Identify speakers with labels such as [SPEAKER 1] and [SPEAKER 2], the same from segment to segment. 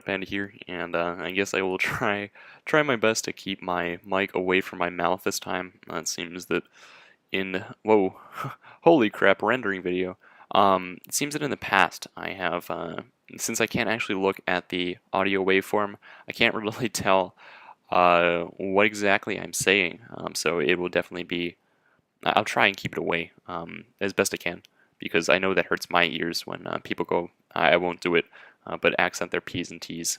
[SPEAKER 1] Panda here, and I guess I will try my best to keep my mic away from my mouth this time. It seems that in whoa, holy crap, rendering video. It seems that in the past I have since I can't actually look at the audio waveform, I can't really tell what exactly I'm saying. So it will definitely be. I'll try and keep it away as best I can because I know that hurts my ears when people go. I won't do it, but accent their P's and T's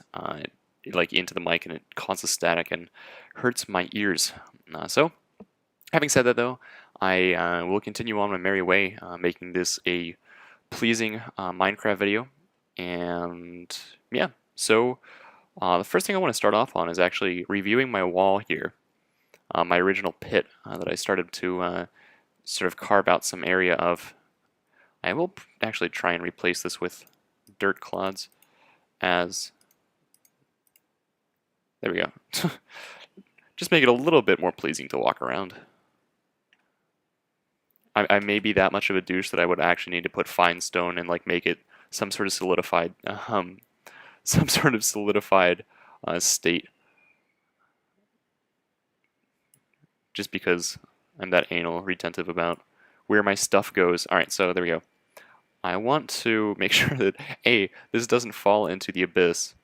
[SPEAKER 1] like into the mic, and it causes static and hurts my ears. So, having said that, though, I will continue on my merry way, making this a pleasing Minecraft video. And yeah, so the first thing I want to start off on is actually reviewing my wall here, my original pit that I started to sort of carve out some area of. I will actually try and replace this with dirt clods as, there we go. Just make it a little bit more pleasing to walk around. I may be that much of a douche that I would actually need to put fine stone and like make it some sort of solidified, state. Just because I'm that anal retentive about where my stuff goes. Alright, so there we go. I want to make sure that, A, this doesn't fall into the abyss.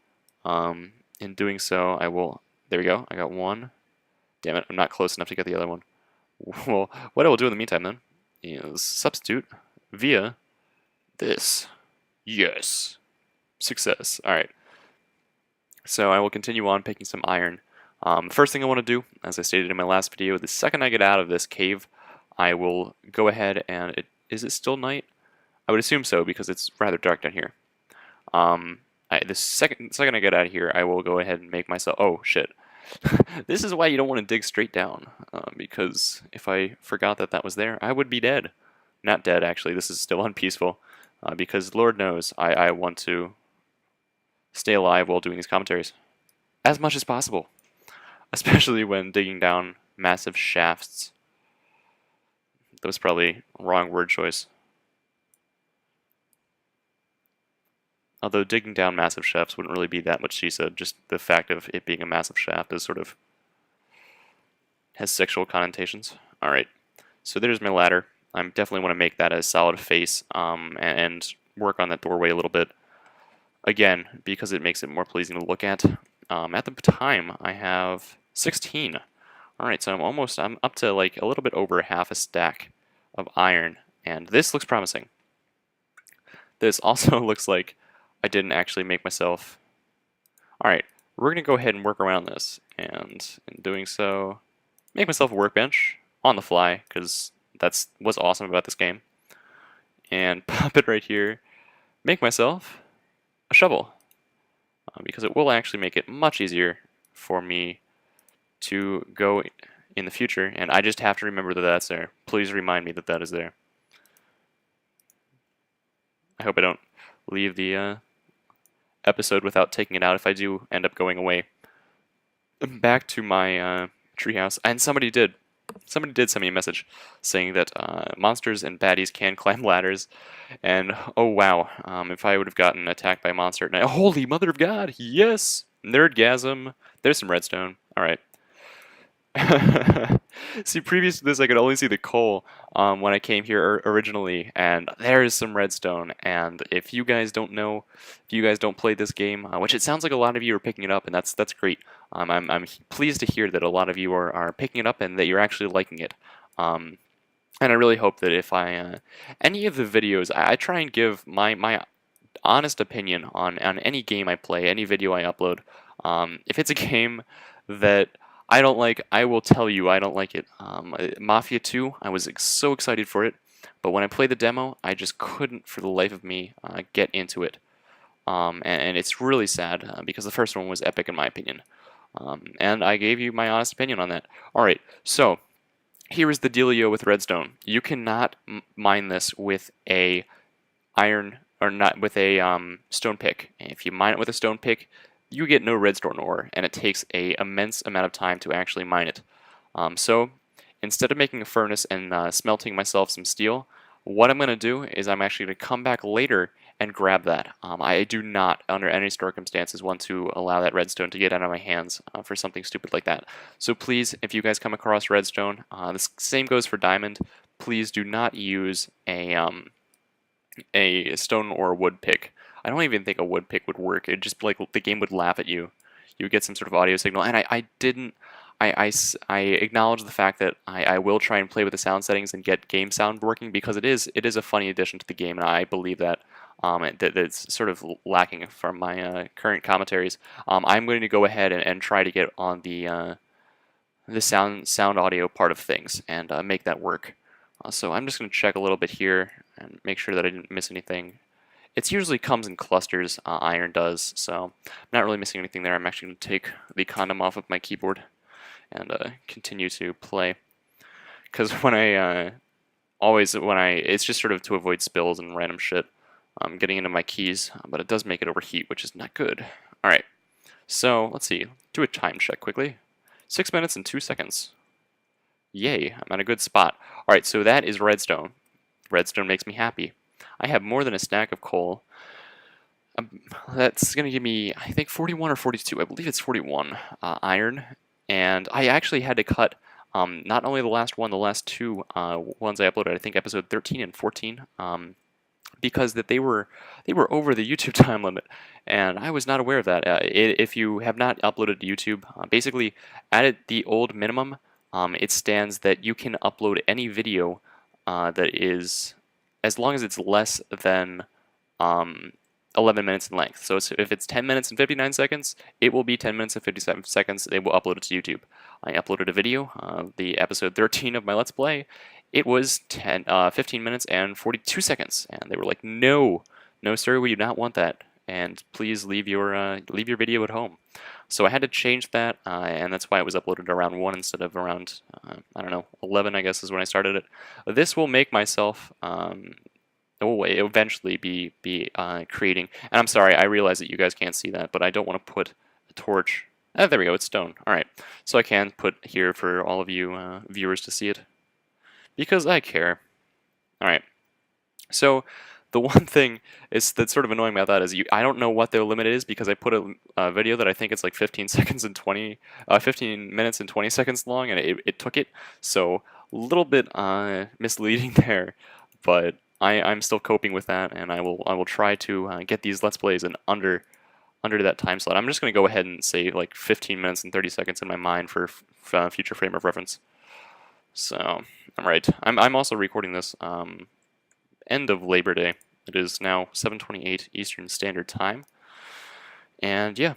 [SPEAKER 1] In doing so, I will, there we go, I got one. Damn it, I'm not close enough to get the other one. Well, what I will do in the meantime then is substitute via this. Yes. Success. Alright. So I will continue on picking some iron. First thing I want to do, as I stated in my last video, the second I get out of this cave, I will go ahead and, is it still night? I would assume so because it's rather dark down here. The second I get out of here, I will go ahead and make myself, oh shit. This is why you don't want to dig straight down, because if I forgot that that was there, I would be dead. Not dead, actually, this is still unpeaceful, because Lord knows I want to stay alive while doing these commentaries. As much as possible. Especially when digging down massive shafts. That was probably a wrong word choice. Although digging down massive shafts wouldn't really be that much she said, just the fact of it being a massive shaft is sort of has sexual connotations. Alright, so there's my ladder. I definitely want to make that a solid face and work on that doorway a little bit. Again, because it makes it more pleasing to look at. At the time, I have 16. Alright, so I'm up to like a little bit over half a stack of iron, and this looks promising. This also looks like I didn't actually make myself. Alright, we're going to go ahead and work around this, and in doing so, make myself a workbench on the fly, because that's what's awesome about this game. And pop it right here, make myself a shovel, because it will actually make it much easier for me to go in the future, and I just have to remember that that's there. Please remind me that that is there. I hope I don't leave the episode without taking it out if I do end up going away. Back to my treehouse, and somebody did send me a message saying that monsters and baddies can climb ladders, and oh wow, if I would have gotten attacked by a monster, and holy mother of God, yes, nerdgasm. There's some redstone. All right. See, previous to this, I could only see the coal when I came here originally, and there is some redstone. And if you guys don't know, if you guys don't play this game, which it sounds like a lot of you are picking it up, and that's great. I'm pleased to hear that a lot of you are picking it up and that you're actually liking it. And I really hope that if I any of the videos, I try and give my honest opinion on any game I play, any video I upload. If it's a game that I don't like, I will tell you I don't like it. Mafia 2, I was so excited for it, but when I played the demo, I just couldn't for the life of me get into it. And it's really sad because the first one was epic in my opinion. And I gave you my honest opinion on that. Alright, so here is the dealio with redstone. You cannot mine this with a iron, or not with a stone pick. If you mine it with a stone pick, you get no redstone ore, and it takes an immense amount of time to actually mine it. So instead of making a furnace and smelting myself some steel, what I'm going to do is I'm actually going to come back later and grab that. I do not, under any circumstances, want to allow that redstone to get out of my hands for something stupid like that. So please, if you guys come across redstone, the same goes for diamond. Please do not use a stone or wood pick. I don't even think a wood pick would work. It just like the game would laugh at you. You would get some sort of audio signal, and I didn't. I acknowledge the fact that I will try and play with the sound settings and get game sound working, because it is a funny addition to the game, and I believe that that's sort of lacking from my current commentaries. I'm going to go ahead and try to get on the sound audio part of things and make that work. So I'm just going to check a little bit here and make sure that I didn't miss anything. It usually comes in clusters, iron does, so I'm not really missing anything there. I'm actually going to take the condom off of my keyboard and continue to play. Because when it's just sort of to avoid spills and random shit. I'm getting into my keys, but it does make it overheat, which is not good. Alright, so let's see. Do a time check quickly. 6 minutes and 2 seconds. Yay, I'm at a good spot. Alright, so that is redstone. Redstone makes me happy. I have more than a stack of coal. That's going to give me, I think, 41 or 42. I believe it's 41 iron. And I actually had to cut not only the last one, the last two ones I uploaded, I think episode 13 and 14, because that they were over the YouTube time limit, and I was not aware of that. If you have not uploaded to YouTube, basically at the old minimum, it stands that you can upload any video that is, as long as it's less than 11 minutes in length. So if it's 10 minutes and 59 seconds, it will be 10 minutes and 57 seconds. They will upload it to YouTube. I uploaded a video, the episode 13 of my Let's Play. It was 15 minutes and 42 seconds, and they were like, "No, no, sir, we do not want that, and please leave your video at home." So I had to change that, and that's why it was uploaded around 1 instead of around I don't know, 11, I guess is when I started it. This will make myself eventually be creating. And I'm sorry, I realize that you guys can't see that, but I don't want to put a torch. There we go, it's stone. Alright, so I can put here for all of you viewers to see it, because I care. Alright, so the one thing that's sort of annoying about that is I don't know what the limit is, because I put a video that I think it's like 15 minutes and 20 seconds long, and it took it, so a little bit misleading there, but I'm still coping with that, and I will try to get these Let's Plays in under that time slot. I'm just going to go ahead and say like 15 minutes and 30 seconds in my mind for future frame of reference. So, alright. I'm also recording this end of Labor Day. It is now 7:28 Eastern Standard Time. And yeah,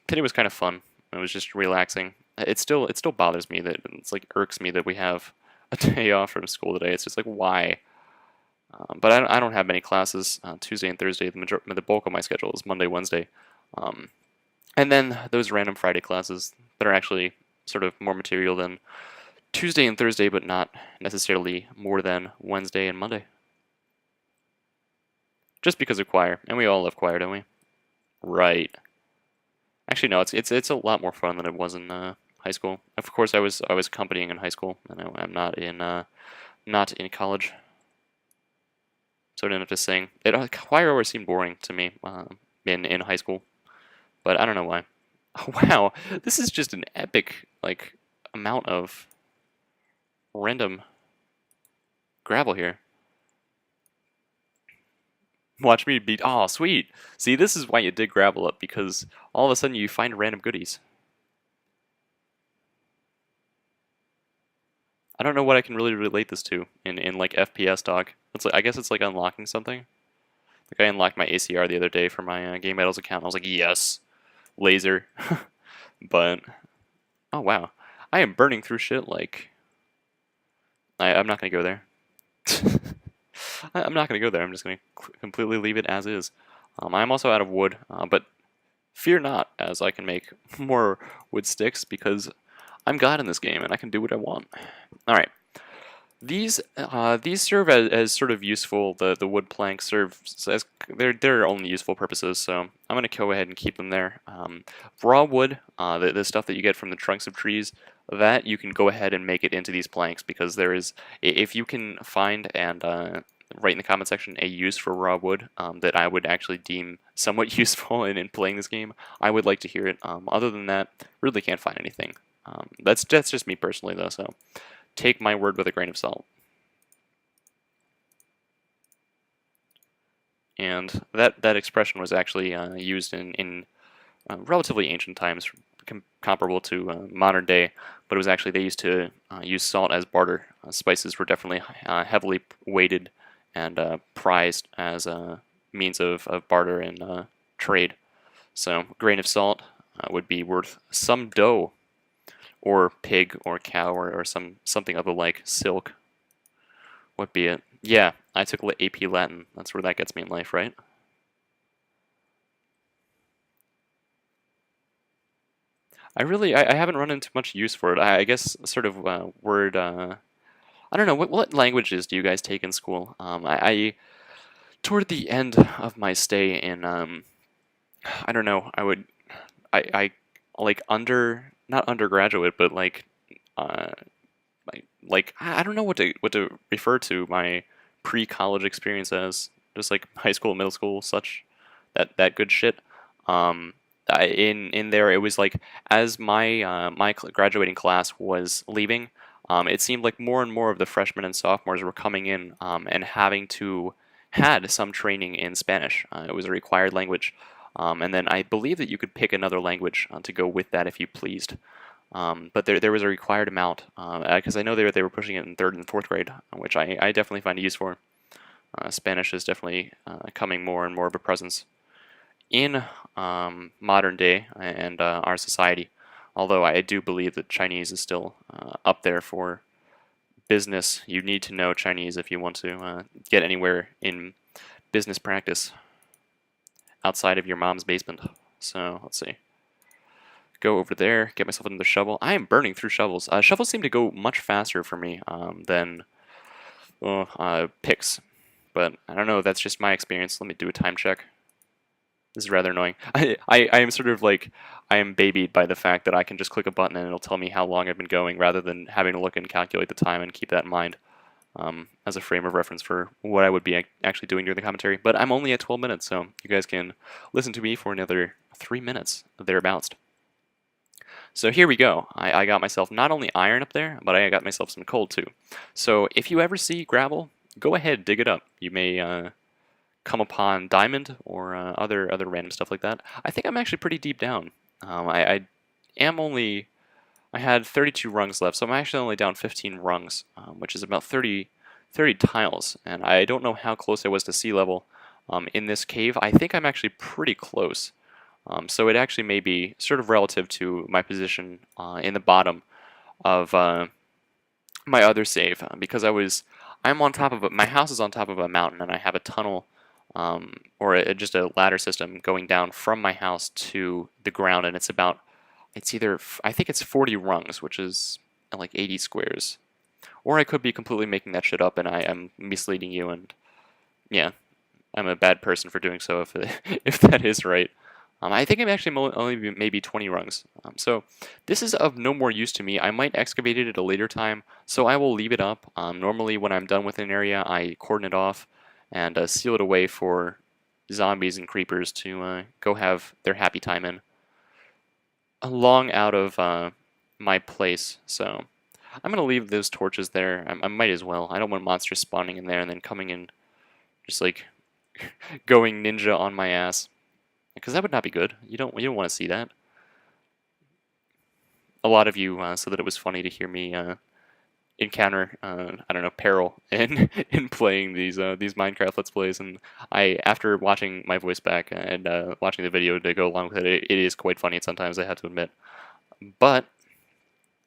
[SPEAKER 1] today was kind of fun. It was just relaxing. It still bothers me that it's like irks me that we have a day off from school today. It's just like, why? But I don't have many classes Tuesday and Thursday. The bulk of my schedule is Monday, Wednesday. And then those random Friday classes that are actually sort of more material than Tuesday and Thursday, but not necessarily more than Wednesday and Monday. Just because of choir, and we all love choir, don't we? Right. Actually, no. It's a lot more fun than it was in high school. Of course, I was accompanying in high school, and I'm not in college, so I didn't have to sing. Choir always seemed boring to me in high school, but I don't know why. Oh, wow, this is just an epic amount of random gravel here. Watch me beat. Oh, sweet. See, this is why you dig gravel up, because all of a sudden you find random goodies. I don't know what I can really relate this to in like FPS talk. I guess it's like unlocking something. Like I unlocked my ACR the other day for my Game Battles account. I was like, yes, laser. But oh wow, I am burning through shit. Like I'm not gonna go there. I'm not gonna go there. I'm just gonna completely leave it as is. I'm also out of wood, but fear not, as I can make more wood sticks because I'm God in this game and I can do what I want. All right. These serve as sort of useful. The wood planks serve as their only useful purposes. So I'm gonna go ahead and keep them there. Raw wood, the stuff that you get from the trunks of trees, that you can go ahead and make it into these planks, because there is, if you can find and write in the comment section a use for raw wood that I would actually deem somewhat useful in playing this game. I would like to hear it. Other than that, really can't find anything. That's just me personally, though, so take my word with a grain of salt. And that expression was actually used in relatively ancient times, comparable to modern day, but it was actually they used to use salt as barter. Spices were definitely heavily weighted and prized as a means of barter and trade. So grain of salt would be worth some dough, or pig, or cow, or something of the like. Silk would be it. Yeah, I took AP Latin. That's where that gets me in life, right? I haven't run into much use for it. I guess sort of word. I don't know what languages do you guys take in school? I toward the end of my stay in I don't know. I like not undergraduate, but uh I don't know what to refer to my pre-college experience as. Just like high school, middle school, such that good shit. Um, in there, it was like as my graduating class was leaving, it seemed like more and more of the freshmen and sophomores were coming in and having to had some training in Spanish. It was a required language, and then I believe that you could pick another language to go with that if you pleased. But there was a required amount because I know they were pushing it in third and fourth grade, which I definitely find a use for. Spanish is definitely coming more and more of a presence in modern day and our society. Although I do believe that Chinese is still up there for business. You need to know Chinese if you want to get anywhere in business practice outside of your mom's basement. So let's see. Go over there, get myself another shovel. I am burning through shovels. Shovels seem to go much faster for me than picks. But I don't know, that's just my experience. Let me do a time check. This is rather annoying. I am sort of like, I am babied by the fact that I can just click a button and it'll tell me how long I've been going rather than having to look and calculate the time and keep that in mind as a frame of reference for what I would be actually doing during the commentary. But I'm only at 12 minutes, so you guys can listen to me for another 3 minutes, thereabouts. So here we go. I got myself not only iron up there, but I got myself some coal too. So if you ever see gravel, go ahead, dig it up. You may come upon diamond or other random stuff like that. I think I'm actually pretty deep down. I am only, I had 32 rungs left, so I'm actually only down 15 rungs, which is about 30 tiles. And I don't know how close I was to sea level in this cave. I think I'm actually pretty close. So it actually may be sort of relative to my position in the bottom of my other save because I'm on top of my house is on top of a mountain and I have a tunnel or just a ladder system going down from my house to the ground, and it's either I think it's 40 rungs, which is like 80 squares, or I could be completely making that shit up and I am misleading you, and yeah, I'm a bad person for doing so if that is right. I think I'm actually only maybe 20 rungs. So this is of no more use to me. I might excavate it at a later time, so I will leave it up. Normally when I'm done with an area, I cordon it off and seal it away for zombies and creepers to go have their happy time in. Long out of my place, so I'm going to leave those torches there. I might as well. I don't want monsters spawning in there and then coming in just like going ninja on my ass. Because that would not be good. You don't want to see that. A lot of you said that it was funny to hear me encounter I don't know, peril in playing these Minecraft Let's Plays, and after watching my voice back and watching the video to go along with it, it is quite funny sometimes, I have to admit. But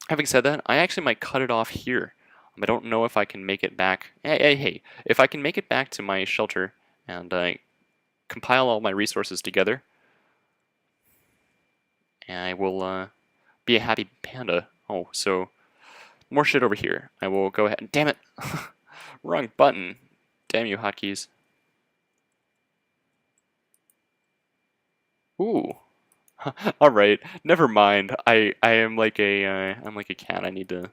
[SPEAKER 1] having said that, I actually might cut it off here. I don't know if I can make it back. Hey, if I can make it back to my shelter and compile all my resources together, and I will be a happy panda. Oh, so more shit over here. I will go ahead. Damn it! Wrong button. Damn you, hotkeys. Ooh. All right. Never mind. I am like a I'm like a cat. I need to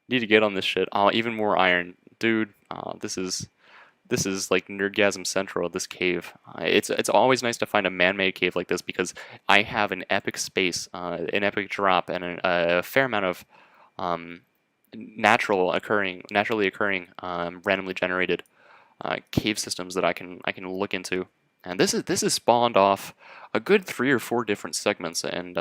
[SPEAKER 1] get on this shit. Oh, even more iron, dude. This is this is like Nerdgasm Central, this cave. It's always nice to find a man-made cave like this because I have an epic space, an epic drop, and a fair amount of um, naturally occurring, randomly generated cave systems that I can look into. And this is spawned off a good 3 or 4 different segments, and